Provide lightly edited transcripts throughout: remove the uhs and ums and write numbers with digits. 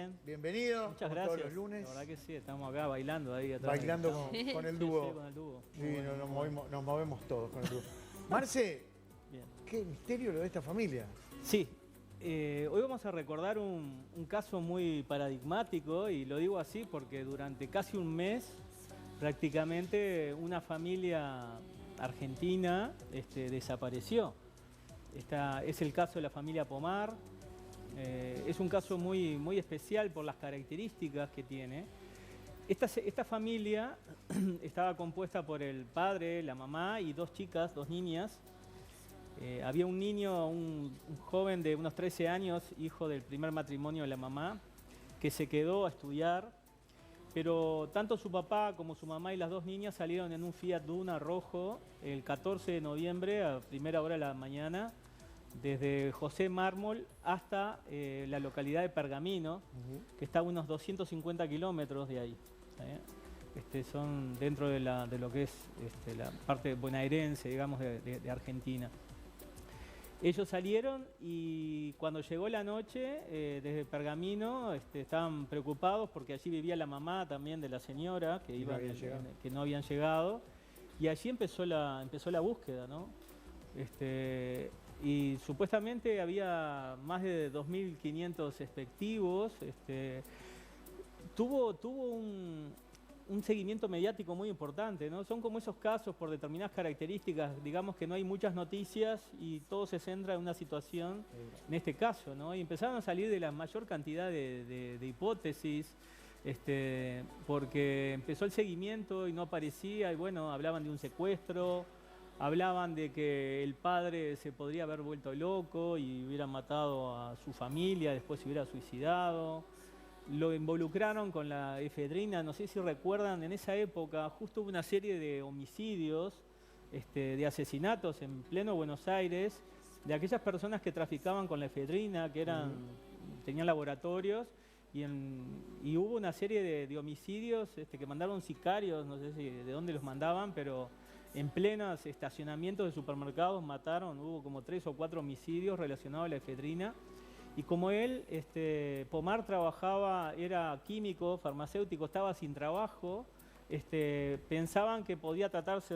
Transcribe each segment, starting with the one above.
bien. Bienvenido. Muchas como gracias. Todos los lunes. La verdad que sí, estamos acá bailando ahí atrás. Bailando con el dúo. Sí, con el dúo. Sí, Muy bueno, nos movemos todos con el dúo. Marce, bien. qué misterio lo de esta familia. Sí, hoy vamos a recordar un caso muy paradigmático, y lo digo así porque durante casi un mes prácticamente una familia argentina desapareció. Es el caso de la familia Pomar. Es un caso muy especial por las características que tiene. Esta familia estaba compuesta por el padre, la mamá y dos chicas, dos niñas. Había un niño, un joven de unos 13 años, hijo del primer matrimonio de la mamá, que se quedó a estudiar, pero tanto su papá como su mamá y las dos niñas salieron en un Fiat Duna rojo el 14 de noviembre a primera hora de la mañana, desde José Mármol hasta la localidad de Pergamino, que está a unos 250 kilómetros de ahí. Son dentro de lo que es la parte bonaerense, digamos, de Argentina. Ellos salieron y cuando llegó la noche, desde Pergamino, estaban preocupados porque allí vivía la mamá también de la señora, que no habían llegado. Y allí empezó la búsqueda, ¿no? Y supuestamente había más de 2.500 efectivos. Tuvo un seguimiento mediático muy importante, ¿no? Son como esos casos por determinadas características, digamos que no hay muchas noticias y todo se centra en una situación, en este caso, ¿no? Y empezaron a salir de la mayor cantidad de hipótesis, porque empezó el seguimiento y no aparecía, y bueno, hablaban de un secuestro, hablaban de que el padre se podría haber vuelto loco y hubiera matado a su familia, después se hubiera suicidado. Lo involucraron con la efedrina, no sé si recuerdan, en esa época justo hubo una serie de homicidios, de asesinatos en pleno Buenos Aires, de aquellas personas que traficaban con la efedrina, que tenían laboratorios, y hubo una serie de homicidios que mandaron sicarios, no sé de dónde los mandaban, pero en plenos estacionamientos de supermercados hubo como 3 o 4 homicidios relacionados a la efedrina. Y como él, Pomar era químico, farmacéutico, estaba sin trabajo, pensaban que podía tratarse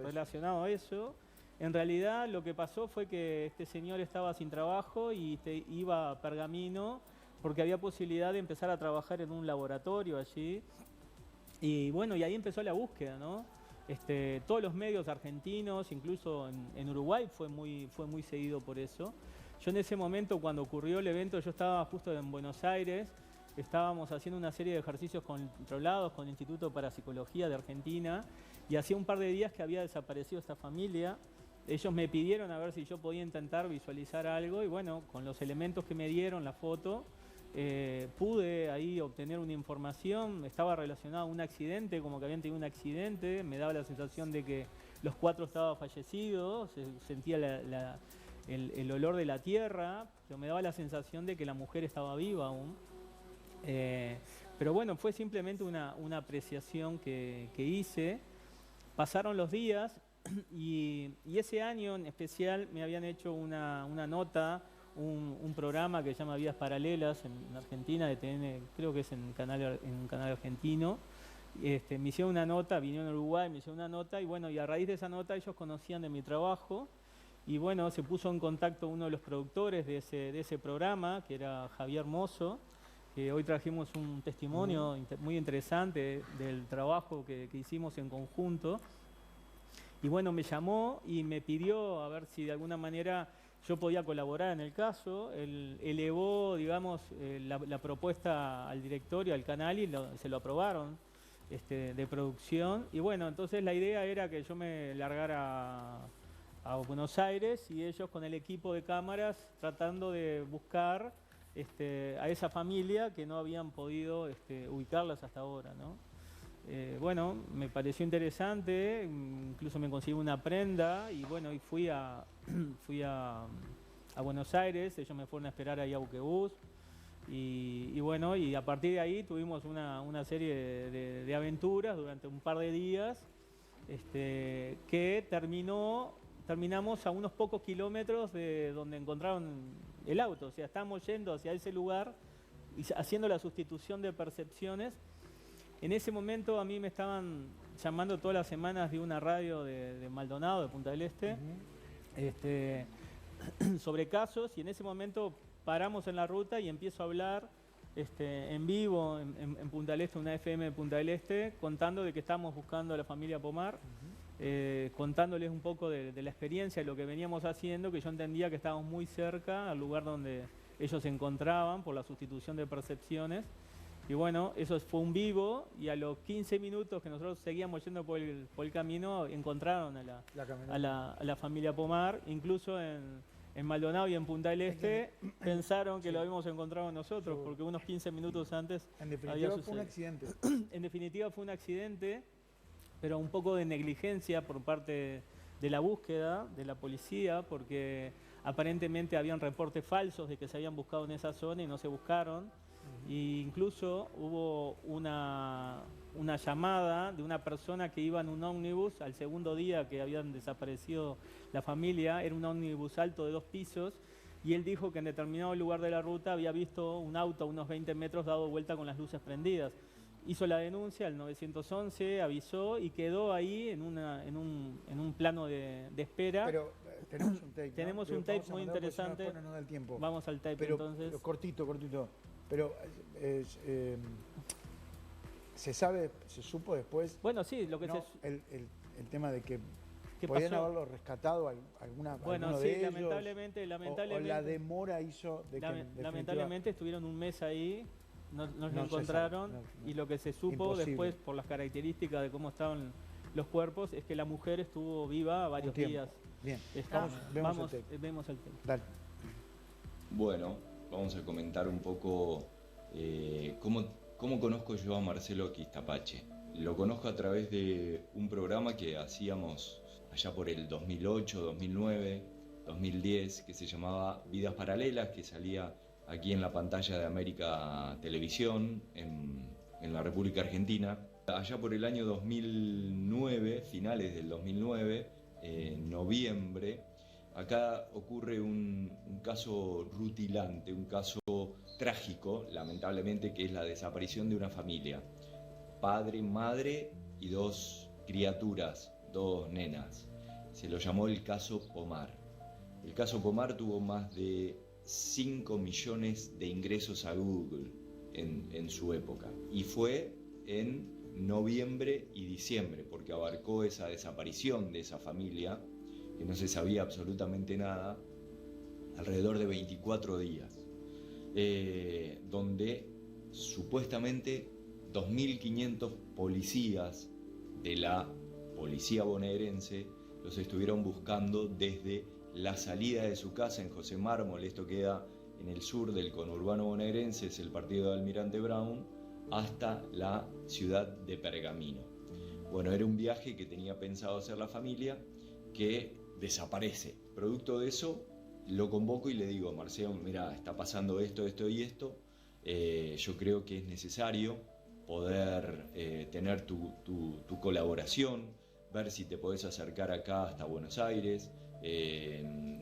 relacionado a eso. En realidad lo que pasó fue que este señor estaba sin trabajo y iba a Pergamino porque había posibilidad de empezar a trabajar en un laboratorio allí. Y bueno, y ahí empezó la búsqueda, ¿no? Todos los medios argentinos, incluso en Uruguay fue muy seguido por eso. Yo en ese momento, cuando ocurrió el evento, yo estaba justo en Buenos Aires, estábamos haciendo una serie de ejercicios controlados con el Instituto Parapsicología de Argentina, y hacía un par de días que había desaparecido esta familia. Ellos me pidieron a ver si yo podía intentar visualizar algo, y bueno, con los elementos que me dieron, la foto, pude ahí obtener una información. Estaba relacionado a un accidente, como que habían tenido un accidente, me daba la sensación de que los 4 estaban fallecidos, se sentía el olor de la tierra, pero me daba la sensación de que la mujer estaba viva aún. Pero bueno, fue simplemente una apreciación que hice. Pasaron los días y ese año en especial me habían hecho una nota, un programa que se llama Vidas Paralelas en Argentina, de TN, creo que es en un canal argentino. Me hicieron una nota, vinieron a Uruguay, me hicieron una nota, y bueno, y a raíz de esa nota ellos conocían de mi trabajo. Y bueno, se puso en contacto uno de los productores de ese programa, que era Javier Mozo, que hoy trajimos un testimonio muy interesante del trabajo que hicimos en conjunto. Y bueno, me llamó y me pidió a ver si de alguna manera yo podía colaborar en el caso. Él elevó, digamos, la propuesta al directorio, al canal, y se lo aprobaron de producción. Y bueno, entonces la idea era que yo me largara a Buenos Aires y ellos con el equipo de cámaras tratando de buscar a esa familia que no habían podido ubicarlas hasta ahora, ¿no? Bueno, me pareció interesante, incluso me conseguí una prenda y bueno, y fui a Buenos Aires. Ellos me fueron a esperar ahí a Buquebus y bueno, y a partir de ahí tuvimos una serie de aventuras durante un par de días, que terminamos a unos pocos kilómetros de donde encontraron el auto. O sea, estábamos yendo hacia ese lugar haciendo la sustitución de percepciones. En ese momento a mí me estaban llamando todas las semanas de una radio de Maldonado, de Punta del Este, sobre casos, y en ese momento paramos en la ruta y empiezo a hablar en vivo en Punta del Este, una FM de Punta del Este, contando de que estábamos buscando a la familia Pomar, contándoles un poco de la experiencia, de lo que veníamos haciendo, que yo entendía que estábamos muy cerca al lugar donde ellos se encontraban por la sustitución de percepciones. Y bueno, eso fue un vivo, y a los 15 minutos que nosotros seguíamos yendo por el camino, encontraron a la familia Pomar. Incluso en Maldonado y en Punta del Este pensaron que lo habíamos encontrado nosotros, porque unos 15 minutos antes había sucedido. Fue un accidente. En definitiva fue un accidente, pero un poco de negligencia por parte de la búsqueda de la policía, porque aparentemente habían reportes falsos de que se habían buscado en esa zona y no se buscaron. E incluso hubo una llamada de una persona que iba en un ómnibus al segundo día que habían desaparecido la familia. Era un ómnibus alto de 2 pisos, y él dijo que en determinado lugar de la ruta había visto un auto a unos 20 metros dado vuelta con las luces prendidas. Hizo la denuncia al 911, avisó y quedó ahí en un plano de espera. Pero tenemos un tape, ¿no? Tenemos un tape muy interesante. No da el tiempo. Vamos al tape, pero, entonces. Pero cortito. Pero se supo después. Bueno, sí, lo que el tema de que ¿qué podían pasó? haberlo rescatado Bueno, alguno sí, de ellos. lamentablemente. O la demora hizo de que Lamentablemente estuvieron un mes ahí, no lo No se encontraron, sabe, no. y lo que se supo Imposible. después, por las características de cómo estaban los cuerpos, es que la mujer estuvo viva varios tiempo. días. Bien, Vemos el tape. Dale. Bueno, vamos a comentar un poco cómo conozco yo a Marcelo Quistapache. Lo conozco a través de un programa que hacíamos allá por el 2008, 2009, 2010, que se llamaba Vidas Paralelas, que salía aquí en la pantalla de América Televisión, en la República Argentina. Allá por el año 2009, finales del 2009, en noviembre, acá ocurre un caso rutilante, un caso trágico, lamentablemente, que es la desaparición de una familia. Padre, madre y 2 criaturas, 2 nenas. Se lo llamó el caso Pomar. El caso Pomar tuvo más de 5 millones de ingresos a Google en su época. Y fue en noviembre y diciembre, porque abarcó esa desaparición de esa familia, que no se sabía absolutamente nada, alrededor de 24 días, donde supuestamente 2.500 policías de la policía bonaerense los estuvieron buscando desde la salida de su casa en José Mármol. Esto queda en el sur del conurbano bonaerense, es el partido de Almirante Brown, hasta la ciudad de Pergamino. Bueno, era un viaje que tenía pensado hacer la familia, que desaparece. Producto de eso, lo convoco y le digo: Marcelo, mira, está pasando esto y esto. Yo creo que es necesario poder tener tu colaboración, ver si te podés acercar acá hasta Buenos Aires.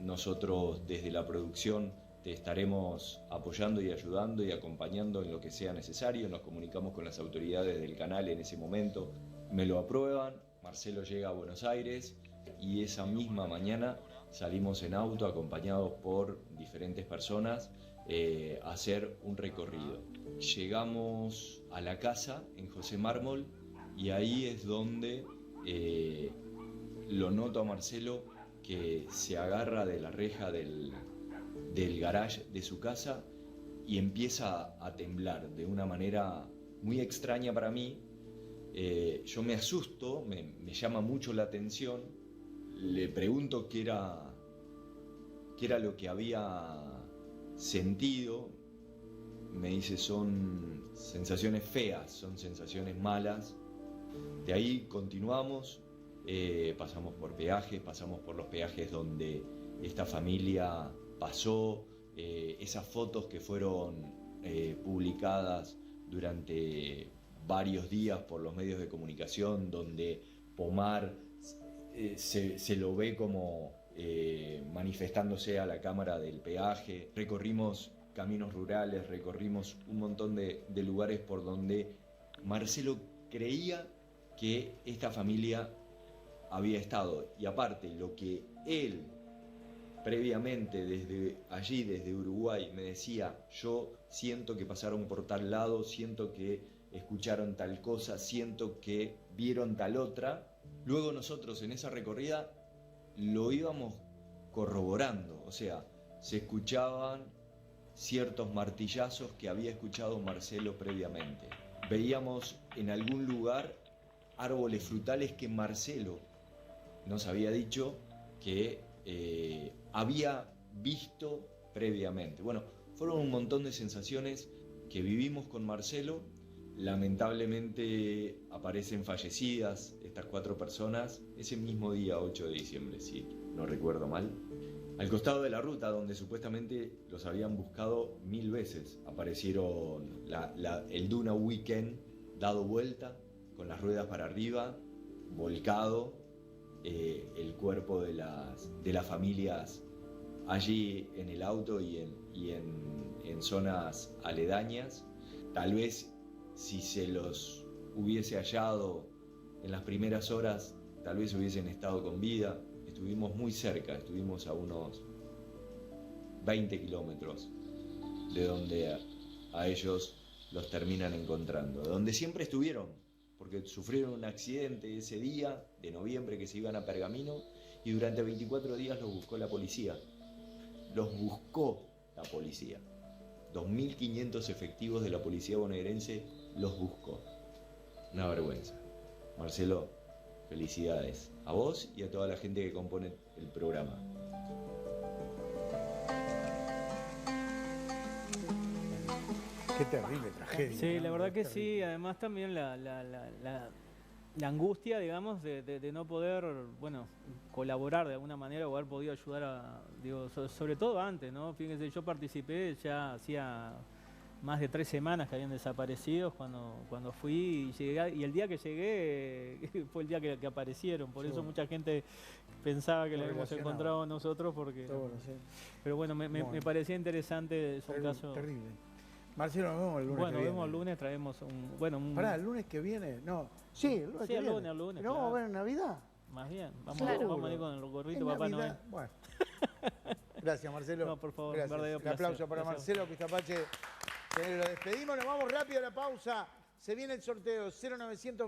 Nosotros desde la producción te estaremos apoyando y ayudando y acompañando en lo que sea necesario. Nos comunicamos con las autoridades del canal en ese momento, me lo aprueban. Marcelo llega a Buenos Aires y esa misma mañana salimos en auto acompañados por diferentes personas a hacer un recorrido. Llegamos a la casa en José Mármol y ahí es donde lo noto a Marcelo, que se agarra de la reja del garage de su casa y empieza a temblar de una manera muy extraña para mí. Yo me asusto, me llama mucho la atención, le pregunto qué era lo que había sentido. Me dice: son sensaciones feas, son sensaciones malas. De ahí continuamos, pasamos por peajes, pasamos por los peajes donde esta familia pasó, esas fotos que fueron publicadas durante varios días por los medios de comunicación, donde Pomar se lo ve como manifestándose a la cámara del peaje. Recorrimos caminos rurales, recorrimos un montón de lugares por donde Marcelo creía que esta familia había estado. Y aparte, lo que él previamente desde allí, desde Uruguay, me decía: yo siento que pasaron por tal lado, siento que escucharon tal cosa, siento que vieron tal otra. Luego nosotros en esa recorrida lo íbamos corroborando, o sea, se escuchaban ciertos martillazos que había escuchado Marcelo previamente. Veíamos en algún lugar árboles frutales que Marcelo nos había dicho que había visto previamente. Bueno, fueron un montón de sensaciones que vivimos con Marcelo. Lamentablemente aparecen fallecidas estas 4 personas ese mismo día, 8 de diciembre, si no recuerdo mal. Al costado de la ruta donde supuestamente los habían buscado 1000 veces, aparecieron el Duna Weekend dado vuelta, con las ruedas para arriba, volcado, el cuerpo de las familias allí en el auto y en zonas aledañas. Tal vez si se los hubiese hallado en las primeras horas, tal vez hubiesen estado con vida. Estuvimos muy cerca, estuvimos a unos 20 kilómetros de donde a ellos los terminan encontrando, donde siempre estuvieron, porque sufrieron un accidente ese día de noviembre que se iban a Pergamino y durante 24 días los buscó la policía. Los buscó la policía. 2.500 efectivos de la policía bonaerense los buscó. Una vergüenza. Marcelo, felicidades a vos y a toda la gente que compone el programa. Qué terrible tragedia. Sí, la verdad que Terrible. sí. Además también la angustia, digamos, de no poder, bueno, colaborar de alguna manera o haber podido ayudar sobre todo antes, ¿no? Fíjense, yo participé ya hacía más de 3 semanas que habían desaparecido cuando fui y llegué, y el día que llegué fue el día que aparecieron. Por eso mucha gente pensaba que lo habíamos encontrado nosotros porque... Pero bueno, me parecía interesante su caso. Terrible. Marcelo, nos vemos el lunes. Bueno, que vemos el viene. lunes, traemos un... Pará, el lunes que viene. No. Sí, el lunes Sí, que el viene. lunes. ¿No vamos a ver en Navidad? Más bien, Claro. vamos a ir con el gorrito En Papá Navidad. Noel. Bueno. Gracias, Marcelo. No, por favor, Gracias. verdadero Un placer. aplauso para Gracias. Marcelo Pistapache. Lo despedimos, nos vamos rápido a la pausa. Se viene el sorteo 0900.